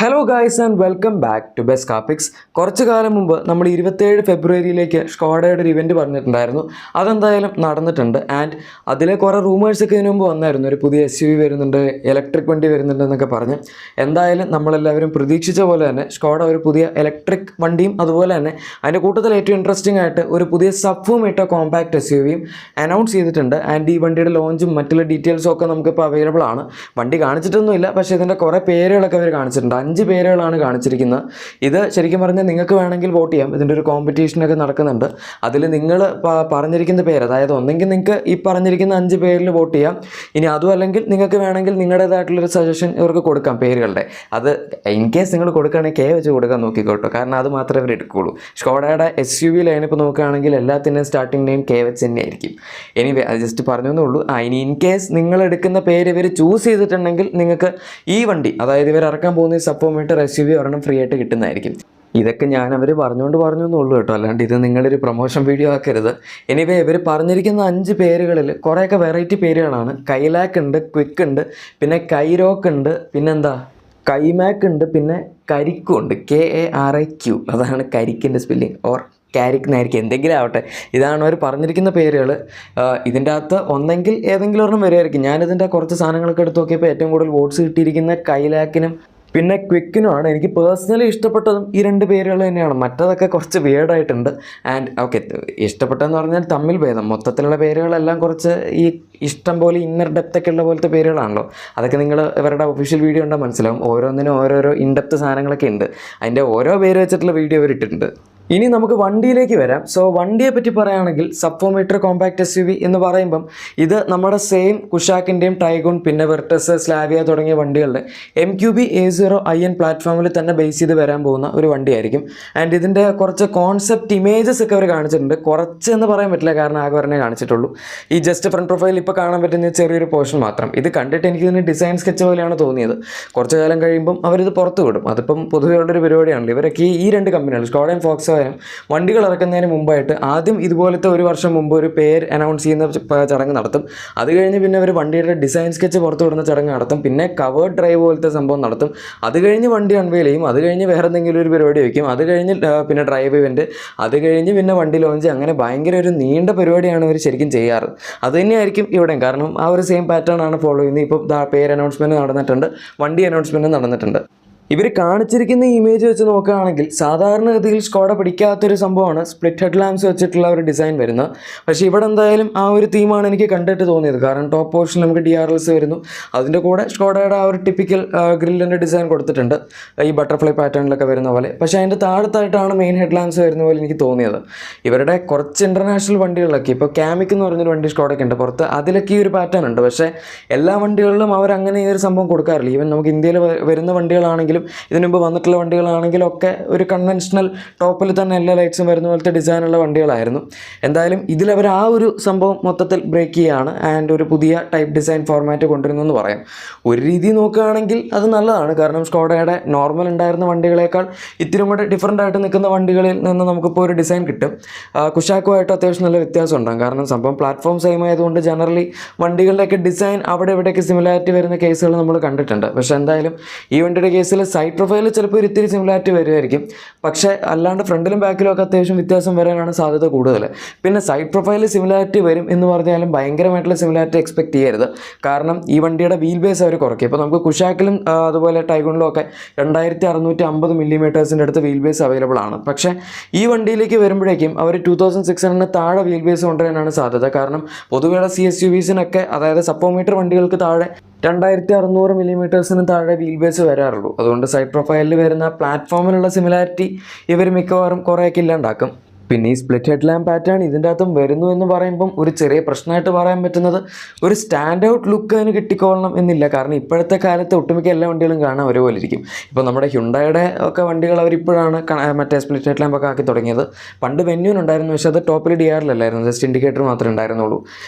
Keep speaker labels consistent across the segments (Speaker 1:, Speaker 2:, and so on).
Speaker 1: Hello guys and welcome back to best car pics. കുറച്ച് കാലം മുമ്പ് നമ്മൾ 27 ഫെബ്രുവരിയിലേക്ക് സ്കോഡയുടെ ഒരു ഇവൻറ്റ് പറഞ്ഞിട്ടുണ്ടായിരുന്നു. അതെന്തായാലും നടന്നിട്ടുണ്ട്. ആൻഡ് അതിലെ കുറേ റൂമേഴ്സൊക്കെ ഇതിനു മുമ്പ് വന്നായിരുന്നു. ഒരു പുതിയ SUV വരുന്നുണ്ട്, ഇലക്ട്രിക് വണ്ടി വരുന്നുണ്ട് എന്നൊക്കെ പറഞ്ഞ്. എന്തായാലും നമ്മളെല്ലാവരും പ്രതീക്ഷിച്ച പോലെ തന്നെ സ്കോഡ ഒരു പുതിയ ഇലക്ട്രിക് വണ്ടിയും അതുപോലെ തന്നെ അതിൻ്റെ കൂട്ടത്തിൽ ഏറ്റവും ഇൻട്രസ്റ്റിംഗ് ആയിട്ട് ഒരു പുതിയ സബ്വൂം ഇട്ട കോമ്പാക്ട് SUVയും അനൗൺസ് ചെയ്തിട്ടുണ്ട്. ആൻഡ് ഈ വണ്ടിയുടെ ലോഞ്ചും മറ്റുള്ള ഡീറ്റെയിൽസും ഒക്കെ നമുക്കിപ്പോൾ അവൈലബിൾ ആണ്. വണ്ടി കാണിച്ചിട്ടൊന്നുമില്ല, പക്ഷേ ഇതിൻ്റെ കുറേ പേരുകളൊക്കെ അവർ കാണിച്ചിട്ടുണ്ട്. 5 പേരുകളാണ് കാണിച്ചിരിക്കുന്നത്. ഇത് ശരിക്കും പറഞ്ഞാൽ നിങ്ങൾക്ക് വേണമെങ്കിൽ വോട്ട് ചെയ്യാം. ഇതിൻ്റെ ഒരു കോമ്പറ്റീഷനൊക്കെ നടക്കുന്നുണ്ട്. അതിൽ നിങ്ങൾ പറഞ്ഞിരിക്കുന്ന പേര്, അതായത് ഒന്നെങ്കിൽ നിങ്ങൾക്ക് ഈ പറഞ്ഞിരിക്കുന്ന 5 പേരിൽ വോട്ട് ചെയ്യാം. ഇനി അതും അല്ലെങ്കിൽ നിങ്ങൾക്ക് വേണമെങ്കിൽ നിങ്ങളുടേതായിട്ടുള്ളൊരു സജഷൻ ഇവർക്ക് കൊടുക്കാം പേരുകളുടെ. അത് ഇൻ കേസ് നിങ്ങൾ കൊടുക്കുകയാണെങ്കിൽ K വെച്ച് കൊടുക്കാൻ നോക്കിക്കോട്ടോ, കാരണം അത് മാത്രമേ അവർ എടുക്കുകയുള്ളൂ. സ്കോഡയുടെ SUV ലൈനിപ്പോൾ നോക്കുകയാണെങ്കിൽ എല്ലാത്തിൻ്റെയും സ്റ്റാർട്ടിംഗ് നെയിം K വെച്ച് തന്നെ ആയിരിക്കും. എനിവേ അത് ജസ്റ്റ് പറഞ്ഞതേ ഉള്ളൂ. ഇനി ഇൻ കേസ് നിങ്ങൾ എടുക്കുന്ന പേര് ഇവർ ചൂസ് ചെയ്തിട്ടുണ്ടെങ്കിൽ നിങ്ങൾക്ക് ഈ വണ്ടി, അതായത് ഇവർ ഇറക്കാൻ പോകുന്ന സബ്വൂം SUV ഒരെണ്ണം ഫ്രീ ആയിട്ട് കിട്ടുന്നതായിരിക്കും. ഇതൊക്കെ ഞാൻ അവർ പറഞ്ഞു എന്നുള്ളൂ കേട്ടോ, അല്ലാണ്ട് ഇത് നിങ്ങളൊരു പ്രൊമോഷൻ വീഡിയോ ആക്കരുത്. എനിവേ ഇവർ പറഞ്ഞിരിക്കുന്ന 5 പേരുകളിൽ കുറേയൊക്കെ വെറൈറ്റി പേരുകളാണ്. കൈലാക്ക് ഉണ്ട്, ക്വിക്ക് ഉണ്ട്, പിന്നെ കൈരോക്ക് ഉണ്ട്, പിന്നെന്താ കൈമാക്ക് ഉണ്ട്, പിന്നെ കരിക്കും ഉണ്ട്. KARIQ, അതാണ് കരിക്കിൻ്റെ സ്പെല്ലിങ്. ഓർ ക്യാരിക് എന്നായിരിക്കും, എന്തെങ്കിലും ആവട്ടെ. ഇതാണ് അവർ പറഞ്ഞിരിക്കുന്ന പേരുകൾ. ഇതിൻ്റെ അകത്ത് ഒന്നെങ്കിൽ ഏതെങ്കിലും ഒരെണ്ണം വരുമായിരിക്കും. ഞാനിതിൻ്റെ കുറച്ച് സാധനങ്ങളൊക്കെ എടുത്ത് നോക്കിയപ്പോൾ ഏറ്റവും കൂടുതൽ വോട്ട്സ് കിട്ടിയിരിക്കുന്ന കൈലാക്കിനും പിന്നെ ക്വിക്കിനുമാണ്. എനിക്ക് പേഴ്സണലി ഇഷ്ടപ്പെട്ടതും ഈ 2 പേരുകൾ തന്നെയാണ്. മറ്റതൊക്കെ കുറച്ച് വിയേർഡായിട്ടുണ്ട്. ആൻഡ് ഓക്കെ, ഇഷ്ടപ്പെട്ടതെന്ന് പറഞ്ഞാൽ തമ്മിൽ ഭേദം. മൊത്തത്തിലുള്ള പേരുകളെല്ലാം കുറച്ച് ഈ ഇഷ്ടം പോലെ ഇന്നർ ഡെപ്തൊക്കെ ഉള്ള പോലത്തെ പേരുകളാണല്ലോ. അതൊക്കെ നിങ്ങൾ ഇവരുടെ ഒഫീഷ്യൽ വീഡിയോ ഉണ്ടാൽ മനസ്സിലാവും. ഓരോന്നിനും ഓരോരോ ഇൻഡെപ്ത് സാധനങ്ങളൊക്കെ ഉണ്ട്. അതിൻ്റെ ഓരോ പേര് വെച്ചിട്ടുള്ള വീഡിയോ അവർ ഇട്ടിട്ടുണ്ട്. ഇനി നമുക്ക് വണ്ടിയിലേക്ക് വരാം. സോ വണ്ടിയെ പറ്റി പറയുകയാണെങ്കിൽ സബ്വൂം കോമ്പാക്ട് SUV എന്ന് പറയുമ്പം ഇത് നമ്മുടെ സെയിം കുഷാക്കിൻ്റെയും ടൈഗൂൺ, പിന്നെ വെർട്ടസ്, സ്ലാവിയ തുടങ്ങിയ വണ്ടികളുടെ MQB A0iN പ്ലാറ്റ്ഫോമിൽ തന്നെ ബേസ് ചെയ്ത് വരാൻ പോകുന്ന ഒരു വണ്ടിയായിരിക്കും. ആൻഡ് ഇതിൻ്റെ കുറച്ച് കോൺസെപ്റ്റ് ഇമേജസ് ഒക്കെ അവർ കാണിച്ചിട്ടുണ്ട്. കുറച്ച് എന്ന് പറയാൻ പറ്റില്ല, കാരണം ആകെ ഒരെണ്ണേ കാണിച്ചിട്ടുള്ളൂ. ഈ ജസ്റ്റ് ഫ്രണ്ട് പ്രൊഫൈൽ ഇപ്പോൾ കാണാൻ പറ്റുന്ന ചെറിയൊരു പോർഷൻ മാത്രം. ഇത് കണ്ടിട്ട് എനിക്ക് ഇതിന് ഡിസൈൻ സ്കെച്ച് പോലെയാണ് തോന്നിയത്. കുറച്ച് കാലം കഴിയുമ്പം അവരിത് പുറത്ത് വിടും. അതിപ്പം പൊതുവെ ഉള്ളൊരു പരിപാടിയാണല്ലോ. ഇവരൊക്കെ ഈ 2 കമ്പനികൾ സ്കോഡയും ഫോക്സ് വണ്ടികൾ ഇറക്കുന്നതിന് മുമ്പായിട്ട് ആദ്യം ഇതുപോലത്തെ ഒരു വർഷം മുമ്പ് ഒരു പേര് അനൗൺസ് ചെയ്യുന്ന ചടങ്ങ് നടത്തും. അത് കഴിഞ്ഞ് പിന്നെ അവർ വണ്ടിയുടെ ഡിസൈൻ സ്കെച്ച് പുറത്തു വിടുന്ന ചടങ്ങ് നടത്തും. പിന്നെ കവേർഡ് ഡ്രൈവ് പോലത്തെ സംഭവം നടത്തും. അത് കഴിഞ്ഞ് വണ്ടി അൺവെയിൽ ചെയ്യും. അത് കഴിഞ്ഞ് വേറെ എന്തെങ്കിലും ഒരു പരിപാടി വയ്ക്കും. അത് കഴിഞ്ഞ് പിന്നെ ഡ്രൈവ് ഇവൻറ്റ്, അത് കഴിഞ്ഞ് പിന്നെ വണ്ടി ലോഞ്ച്. അങ്ങനെ ഭയങ്കര ഒരു നീണ്ട പരിപാടിയാണ് അവർ ശരിക്കും ചെയ്യാറ്. അത് തന്നെയായിരിക്കും ഇവിടെയും. കാരണം ആ ഒരു സെയിം പാറ്റേൺ ആണ് ഫോളോ ചെയ്യുന്നത്. ഇപ്പോൾ പേര് അനൗൺസ്മെൻറ്റ് നടന്നിട്ടുണ്ട്, വണ്ടി അനൗൺസ്മെൻറ്റ് നടന്നിട്ടുണ്ട്. ഇവർ കാണിച്ചിരിക്കുന്ന ഇമേജ് വെച്ച് നോക്കുകയാണെങ്കിൽ സാധാരണഗതിയിൽ സ്കോഡ പിടിക്കാത്തൊരു സംഭവമാണ് സ്പ്ലിറ്റ് ഹെഡ് ലാംപ്സ് വെച്ചിട്ടുള്ള ഒരു ഡിസൈൻ വരുന്നത്. പക്ഷേ ഇവിടെ എന്തായാലും ആ ഒരു തീമാണ് എനിക്ക് കണ്ടിട്ട് തോന്നിയത്. കാരണം ടോപ്പ് പോർഷനിൽ നമുക്ക് DRLs വരുന്നു. അതിൻ്റെ കൂടെ സ്കോഡയുടെ ആ ഒരു ടിപ്പിക്കൽ ഗ്രില്ലിൻ്റെ ഡിസൈൻ കൊടുത്തിട്ടുണ്ട്, ഈ ബട്ടർഫ്ലൈ പാറ്റേണിലൊക്കെ വരുന്ന പോലെ. പക്ഷേ അതിൻ്റെ താഴത്തായിട്ടാണ് മെയിൻ ഹെഡ് ലാംപ്സ് വരുന്ന പോലെ എനിക്ക് തോന്നിയത്. ഇവരുടെ കുറച്ച് ഇൻ്റർനാഷണൽ വണ്ടികളിലൊക്കെ, ഇപ്പോൾ കാമിക് എന്ന് പറഞ്ഞൊരു വണ്ടി സ്കോഡയ്ക്ക് ഉണ്ട് പുറത്ത്, അതിലൊക്കെ ഈ ഒരു പാറ്റേൺ ഉണ്ട്. പക്ഷേ എല്ലാ വണ്ടികളിലും അവരങ്ങനെ ഈ ഒരു സംഭവം കൊടുക്കാറില്ല. ഈവൻ നമുക്ക് ഇന്ത്യയിൽ വരുന്ന വണ്ടികളാണെങ്കിലും ഇതിനു മുമ്പ് വന്നിട്ടുള്ള വണ്ടികളാണെങ്കിലും ഒക്കെ ഒരു കൺവെൻഷണൽ ടോപ്പിൽ തന്നെ എല്ലാ ലൈറ്റ്സും വരുന്ന പോലത്തെ ഡിസൈനുള്ള വണ്ടികളായിരുന്നു. എന്തായാലും ഇതിലവർ ആ ഒരു സംഭവം മൊത്തത്തിൽ ബ്രേക്ക് ചെയ്യുകയാണ്. ആൻഡ് ഒരു പുതിയ ടൈപ്പ് ഡിസൈൻ ഫോർമാറ്റ് കൊണ്ടുവരുന്നു എന്ന് പറയാം. ഒരു രീതി നോക്കുകയാണെങ്കിൽ അത് നല്ലതാണ്. കാരണം സ്കോഡയുടെ നോർമൽ ഉണ്ടായിരുന്ന വണ്ടികളേക്കാൾ ഇത്തിരി കൂടെ ഡിഫറൻ്റ് ആയിട്ട് നിൽക്കുന്ന വണ്ടികളിൽ നിന്ന് നമുക്കിപ്പോൾ ഒരു ഡിസൈൻ കിട്ടും. കുഷാക്കുമായിട്ട് അത്യാവശ്യം നല്ല വ്യത്യാസം ഉണ്ടാകും. കാരണം സംഭവം പ്ലാറ്റ്ഫോം സെയിം ആയതുകൊണ്ട് ജനറലി വണ്ടികളുടെയൊക്കെ ഡിസൈൻ അവിടെ ഇവിടെയൊക്കെ സിമിലാരിറ്റി വരുന്ന കേസുകൾ നമ്മൾ കണ്ടിട്ടുണ്ട്. പക്ഷേ എന്തായാലും ഈ വണ്ടിയുടെ കേസിൽ സൈഡ് പ്രൊഫൈലിൽ ചിലപ്പോൾ ഒരു ഇത്തിരി സിമിലാരിറ്റി വരുമായിരിക്കും. പക്ഷേ അല്ലാണ്ട് ഫ്രണ്ടിലും ബാക്കിലും ഒക്കെ അത്യാവശ്യം വ്യത്യാസം വരാനാണ് സാധ്യത കൂടുതൽ. പിന്നെ സൈഡ് പ്രൊഫൈലിൽ സിമിലാരിറ്റി വരും എന്ന് പറഞ്ഞാലും ഭയങ്കരമായിട്ടുള്ള സിമിലാരിറ്റി എക്സ്പെക്ട് ചെയ്യരുത്. കാരണം ഈ വണ്ടിയുടെ വീൽ ബേസ് അവർ കുറയ്ക്കും. ഇപ്പോൾ നമുക്ക് കുഷാക്കിലും അതുപോലെ ടൈഗൂണിലും ഒക്കെ 2650 മില്ലിമീറ്റേഴ്സിൻ്റെ അടുത്ത് വീൽ ബേസ് അവൈലബിൾ ആണ്. പക്ഷേ ഈ വണ്ടിയിലേക്ക് വരുമ്പോഴേക്കും അവർ 2600 താഴെ വീൽ ബേസ് കൊണ്ടുവരാനാണ് സാധ്യത. കാരണം പൊതുവെയുള്ള CSUVസിനൊക്കെ, അതായത് സബ്വൂം വണ്ടികൾക്ക് താഴെ 2600 മില്ലിമീറ്റേഴ്സിന് താഴെ വീൽ ബേസ് വരാറുള്ളൂ. അതുകൊണ്ട് സൈഡ് പ്രൊഫൈലിൽ വരുന്ന പ്ലാറ്റ്ഫോമിലുള്ള സിമിലാരിറ്റി ഇവർ മിക്കവാറും കുറേയൊക്കെ ഇല്ലാണ്ടാക്കും. പിന്നെ ഈ സ്പ്ലിറ്റ് ഹെഡ് ലാമ്പ് പാറ്റേൺ ഇതിൻ്റെ അകത്തും വരുന്നു എന്ന് പറയുമ്പം ഒരു ചെറിയ പ്രശ്നമായിട്ട് പറയാൻ പറ്റുന്നത്, ഒരു സ്റ്റാൻഡ് ഔട്ട് ലുക്ക് അതിന് കിട്ടിക്കോളണം എന്നില്ല. കാരണം ഇപ്പോഴത്തെ കാലത്ത് ഒട്ടുമിക്ക എല്ലാ വണ്ടികളും കാണാൻ ഒരുപോലെ ഇരിക്കും. ഇപ്പോൾ നമ്മുടെ ഹ്യുണ്ടായുടെ ഒക്കെ വണ്ടികൾ അവരിപ്പോഴാണ് മറ്റേ സ്പ്ലിറ്റ് ഹെഡ് ലാമ്പ് ഒക്കെ ആക്കി തുടങ്ങിയത്. പണ്ട് വെന്യൂനുണ്ടായിരുന്നു, പക്ഷേ അത് ടോപ്പിൽ DRLല്ലായിരുന്നു, ജസ്റ്റ് ഇൻഡിക്കേറ്റർ മാത്രമേ ഉണ്ടായിരുന്നുള്ളൂ.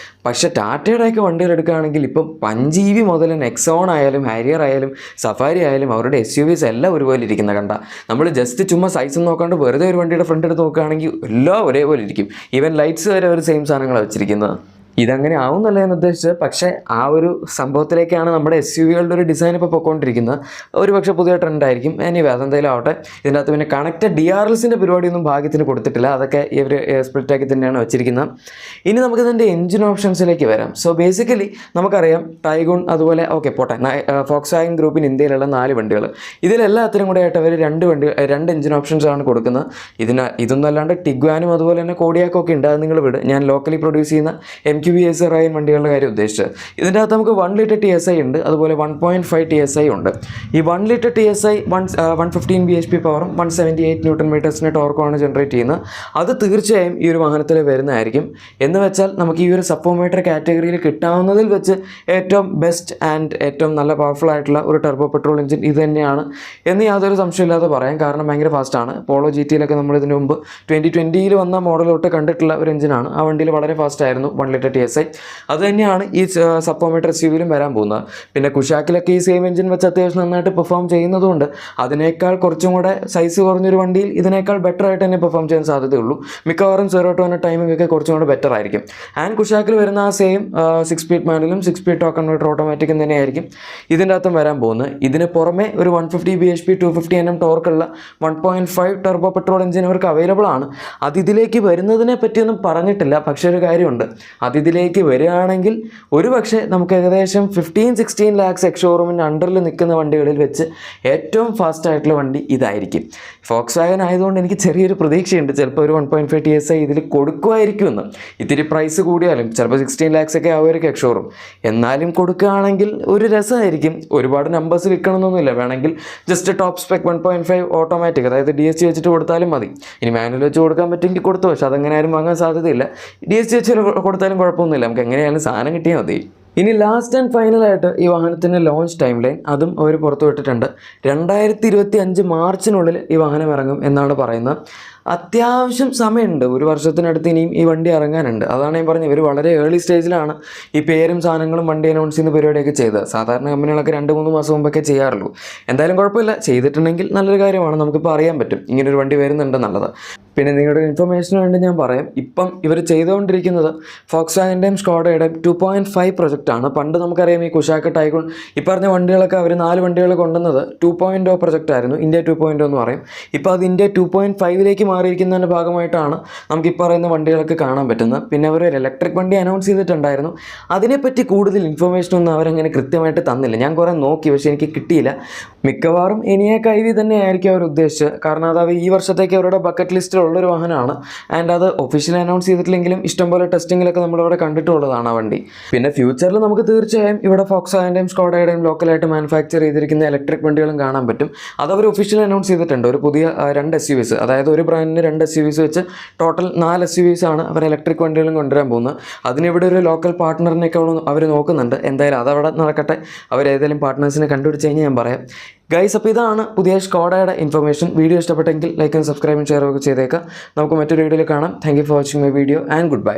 Speaker 1: പക്ഷേ ടാറ്റയുടെയൊക്കെ വണ്ടികൾ എടുക്കുകയാണെങ്കിൽ ഇപ്പം 5EV മുതൽ നെക്സോൺ ആയാലും ഹാരിയർ ആയാലും സഫാരി ആയാലും അവരുടെ SUVs എല്ലാം ഒരുപോലെ ഇരിക്കുന്ന കണ്ട. നമ്മൾ ജസ്റ്റ് ചുമ്മാ സൈസ് നോക്കാണ്ട് വെറുതെ ഒരു വണ്ടിയുടെ ഫ്രണ്ട് എടുത്ത് നോക്കുകയാണെങ്കിൽ എല്ലാം ഒരേപോലെ ഇരിക്കും. ഈവൻ ലൈറ്റ്സ് വരെ ഒരു സെയിം സാധനങ്ങളാണ് വെച്ചിരിക്കുന്നത്. ഇതങ്ങനെ ആവുന്നല്ല ഞാൻ ഉദ്ദേശിച്ചത്, പക്ഷേ ആ ഒരു സംഭവത്തിലേക്കാണ് നമ്മുടെ SUV-കളുടെ ഒരു ഡിസൈൻ ഇപ്പോൾ പൊയ്ക്കൊണ്ടിരിക്കുന്നത്. ഒരു പക്ഷേ പുതിയ ട്രെൻഡായിരിക്കും. എനിവേ അതെന്തായാലും ആവട്ടെ. ഇതിൻ്റെ അകത്ത് പിന്നെ കണക്റ്റഡ് DRLസിൻ്റെ പരിപാടിയൊന്നും ഭാഗ്യത്തിന് കൊടുത്തിട്ടില്ല. അതൊക്കെ ഇവർ സ്പ്ലിറ്റാക്കി തന്നെയാണ് വെച്ചിരിക്കുന്നത്. ഇനി നമുക്ക് ഇതിൻ്റെ എഞ്ചിൻ ഓപ്ഷൻസിലേക്ക് വരാം. സോ ബേസിക്കലി നമുക്കറിയാം ടൈഗൂൺ അതുപോലെ പോട്ടെ ഫോക്സ്വാഗൻ ഗ്രൂപ്പിന് ഇന്ത്യയിലുള്ള 4 വണ്ടികൾ, ഇതിലെല്ലാത്തിനും കൂടെ ആയിട്ട് അവർ 2 എഞ്ചിൻ ഓപ്ഷൻസ് ആണ് കൊടുക്കുന്നത്. ഇതൊന്നും അല്ലാണ്ട് ടിഗ്വാനും അതുപോലെ തന്നെ കോഡിയാക്കും ഒക്കെ ഉണ്ട്. അത് നിങ്ങൾ വിട്. ഞാൻ ലോക്കലി പ്രൊഡ്യൂസ് ചെയ്യുന്ന MQB റയൻ വണ്ടികളുടെ കാര്യം ഉദ്ദേശിച്ചത്. ഇതിൻ്റെ അകത്ത് നമുക്ക് 1 ലിറ്റർ TSI ഉണ്ട്, അതുപോലെ 1.5 TSI ഉണ്ട്. ഈ 1 ലിറ്റർ TSI 115 bhp പവറും 178 ന്യൂട്ടൺ മീറ്റേഴ്സിൻ്റെ ടോർക്കുമാണ് ജനറേറ്റ് ചെയ്യുന്നത്. അത് തീർച്ചയായും ഈ ഒരു വാഹനത്തിൽ വരുന്നതായിരിക്കും. എന്ന് വെച്ചാൽ നമുക്ക് ഈ ഒരു സപ്പോമീറ്റർ കാറ്റഗറിയിൽ കിട്ടാവുന്നതിൽ വെച്ച് ഏറ്റവും ബെസ്റ്റ് ആൻഡ് ഏറ്റവും നല്ല പവർഫുൾ ആയിട്ടുള്ള ഒരു ടർബോ പെട്രോൾ എഞ്ചിൻ ഇത് തന്നെയാണ് എന്ന് യാതൊരു സംശയമില്ലാതെ പറയാം. കാരണം ഭയങ്കര ഫാസ്റ്റാണ്. പോളോ GTയിലൊക്കെ നമ്മൾ ഇതിന് മുമ്പ് 2020 വന്ന മോഡൽ തൊട്ട് കണ്ടിട്ടുള്ള ഒരു എഞ്ചിനാണ്. ആ വണ്ടിയിൽ വളരെ ഫാസ്റ്റ് ആയിരുന്നു 1 ലിറ്റർ TSI. അത് തന്നെയാണ് ഈ സപ്പോമീറ്റർ SUV-യിലും വരാൻ പോകുന്നത്. പിന്നെ കുഷാക്കിലൊക്കെ ഈ സെയിം എഞ്ചിൻ വെച്ച് അത്യാവശ്യം നന്നായിട്ട് പെർഫോം ചെയ്യുന്നതുകൊണ്ട് അതിനേക്കാൾ കുറച്ചും കൂടെ സൈസ് കുറഞ്ഞൊരു വണ്ടിയിൽ ഇതിനേക്കാൾ ബെറ്റർ ആയിട്ട് തന്നെ പെർഫോം ചെയ്യാൻ സാധ്യതയുള്ളൂ. മിക്കവാറും 0 to 100 ടൈമിംഗ് ഒക്കെ കുറച്ചും കൂടെ ബെറ്റർ ആയിരിക്കും. ആൻഡ് കുഷാക്കിൽ വരുന്ന ആ സെയിം 6 സ്പീഡ് മാനുവലും 6 സ്പീഡ് ടോർക്ക് കൺവേർട്ടർ ഓട്ടോമാറ്റിക്കും തന്നെയായിരിക്കും ഇതിൻ്റെ അകത്തും വരാൻ പോകുന്നത്. ഇതിന് പുറമെ ഒരു 150 bhp 250 Nm ടോർക്കുള്ള 1.5 turbo petrol engine ഇവർക്ക് അവൈലബിൾ ആണ്. അതിലേക്ക് വരുന്നതിനെ പറ്റിയൊന്നും പറഞ്ഞിട്ടില്ല. പക്ഷേ ഒരു കാര്യമുണ്ട്, അതിലേക്ക് വരികയാണെങ്കിൽ ഒരു പക്ഷേ നമുക്ക് ഏകദേശം 15-16 lakhs എക്സ്ഷോറൂമിൻ്റെ അണ്ടറിൽ നിൽക്കുന്ന വണ്ടികളിൽ വെച്ച് ഏറ്റവും ഫാസ്റ്റ് ആയിട്ടുള്ള വണ്ടി ഇതായിരിക്കും. ഫോക്സ്വാഗൻ ആയതുകൊണ്ട് എനിക്ക് ചെറിയൊരു പ്രതീക്ഷയുണ്ട്, ചിലപ്പോൾ ഒരു 1.5 TSI ഇതിൽ കൊടുക്കുമായിരിക്കുമെന്ന്. ഇത്തിരി പ്രൈസ് കൂടിയാലും ചിലപ്പോൾ 16 lakhs ഒക്കെ ആവുമായിരിക്കും എക്സ്ഷോറൂം. എന്നാലും കൊടുക്കുകയാണെങ്കിൽ ഒരു രസമായിരിക്കും. ഒരുപാട് നമ്പേഴ്സ് വിൽക്കണമെന്നൊന്നുമില്ല. വേണമെങ്കിൽ ജസ്റ്റ് ടോപ്പ് സ്പെക് 1.5 ഓട്ടോമാറ്റിക്, അതായത് DSG വെച്ചിട്ട് കൊടുത്താലും മതി. ഇനി മാനുവൽ വെച്ച് കൊടുക്കാൻ പറ്റുമെങ്കിൽ കൊടുത്തു, പക്ഷേ അതങ്ങനെ ആരും വാങ്ങാൻ സാധ്യതയില്ല. DSG വെച്ച് കൊടുത്താലും കുഴപ്പമൊന്നുമില്ല, നമുക്ക് എങ്ങനെയാലും സാധനം കിട്ടിയാൽ മതി. ഇനി ലാസ്റ്റ് ആൻഡ് ഫൈനലായിട്ട് ഈ വാഹനത്തിൻ്റെ ലോഞ്ച് ടൈം ലൈൻ അതും അവർ പുറത്തു വിട്ടിട്ടുണ്ട്. 2025 മാർച്ചിനുള്ളിൽ ഈ വാഹനം ഇറങ്ങും എന്നാണ് പറയുന്നത്. അത്യാവശ്യം സമയമുണ്ട്, 1 വർഷത്തിനടുത്ത് ഇനിയും ഈ വണ്ടി ഇറങ്ങാനുണ്ട്. അതാണ് ഞാൻ പറഞ്ഞത്, ഇവർ വളരെ ഏർലി സ്റ്റേജിലാണ് ഈ പേരും സാധനങ്ങളും വണ്ടി അനൗൺസ് ചെയ്യുന്ന പരിപാടിയൊക്കെ ചെയ്തത്. സാധാരണ കമ്പനികളൊക്കെ 2-3 മാസം മുമ്പൊക്കെ ചെയ്യാറുള്ളൂ. എന്തായാലും കുഴപ്പമില്ല, ചെയ്തിട്ടുണ്ടെങ്കിൽ നല്ലൊരു കാര്യമാണ്. നമുക്കിപ്പോൾ അറിയാൻ പറ്റും ഇങ്ങനൊരു വണ്ടി വരുന്നുണ്ടെന്നുള്ളത്. പിന്നെ നിങ്ങളുടെ ഇൻഫർമേഷന് വേണ്ടി ഞാൻ പറയാം, ഇപ്പം ഇവർ ചെയ്തുകൊണ്ടിരിക്കുന്നത് ഫോക്സ്വാഗൻ്റെയും സ്കോഡയുടെയും 2.5 പ്രൊജക്റ്റാണ്. പണ്ട് നമുക്കറിയാം ഈ കുഷാക്ക് ടൈഗൂൺ ഈ പറഞ്ഞ വണ്ടികളൊക്കെ അവർ 4 വണ്ടികൾ കൊണ്ടുവന്നത് 2.0 പ്രൊജക്റ്റായിരുന്നു, ഇന്ത്യ 2.0 എന്ന് പറയും. ഇപ്പോൾ അത് ഇന്ത്യ 2.5 മാറിയിരിക്കുന്നതിൻ്റെ ഭാഗമായിട്ടാണ് നമുക്ക് ഈ പറയുന്ന വണ്ടികളൊക്കെ കാണാൻ പറ്റുന്നത്. പിന്നെ അവർ ഒരു ഇലക്ട്രിക് വണ്ടി അനൗൺസ് ചെയ്തിട്ടുണ്ടായിരുന്നു. അതിനെപ്പറ്റി കൂടുതൽ ഇൻഫർമേഷനൊന്നും അവരങ്ങനെ കൃത്യമായിട്ട് തന്നില്ല. ഞാൻ കുറേ നോക്കി, പക്ഷേ എനിക്ക് കിട്ടിയില്ല. മിക്കവാറും ENIAC iV തന്നെ ആയിരിക്കും അവർ ഉദ്ദേശിച്ചത്. കാരണം അത് ഈ വർഷത്തേക്ക് അവരുടെ ബക്കറ്റ് ലിസ്റ്റിൽ ഉള്ളൊരു വാഹനമാണ്. ആൻഡ് അത് ഒഫീഷ്യലി അനൗൺസ് ചെയ്തിട്ടില്ലെങ്കിലും ഇഷ്ടംപോലെ ടെസ്റ്റിങ്ങിലൊക്കെ നമ്മളിവിടെ കണ്ടിട്ടുള്ളതാണ് ആ വണ്ടി. പിന്നെ ഫ്യൂച്ചറിൽ നമുക്ക് തീർച്ചയായും ഇവിടെ ഫോക്സ്വാഗൻ്റെയും സ്കോഡയുടെയും ലോക്കലായിട്ട് മാനുഫാക്ചർ ചെയ്തിരിക്കുന്ന ഇലക്ട്രിക് വണ്ടികളും കാണാൻ പറ്റും. അത് അവർ ഒഫീഷ്യലി അനൗൺസ് ചെയ്തിട്ടുണ്ട്. ഒരു പുതിയ 2 SUVs, അതായത് ഒരു ബ്രാൻഡിന് 2 SUVs വെച്ച് ടോട്ടൽ 4 SUVs ആണ് അവർ ഇലക്ട്രിക് വണ്ടികളും കൊണ്ടുവരാൻ പോകുന്നത്. അതിനിവിടെ ഒരു ലോക്കൽ പാർട്ട്ണറിനൊക്കെ അവർ നോക്കുന്നുണ്ട്. എന്തായാലും അതവിടെ നടക്കട്ടെ. അവരേതെങ്കിലും പാർട്ട്നേഴ്സിനെ കണ്ടുപിടിച്ച് കഴിഞ്ഞാൽ ഞാൻ പറയാം. ഗൈസ്, അപ്പോൾ ഇതാണ് പുതിയ സ്കോഡയുടെ ഇൻഫർമേഷൻ. വീഡിയോ ഇഷ്ടപ്പെട്ടെങ്കിൽ ലൈക്കും സബ്സ്ക്രൈബും ഷെയറും ഒക്കെ ചെയ്തേക്കാം. നമുക്ക് മറ്റൊരു വീഡിയോയിൽ കാണാം. Thank you for watching my video and good bye.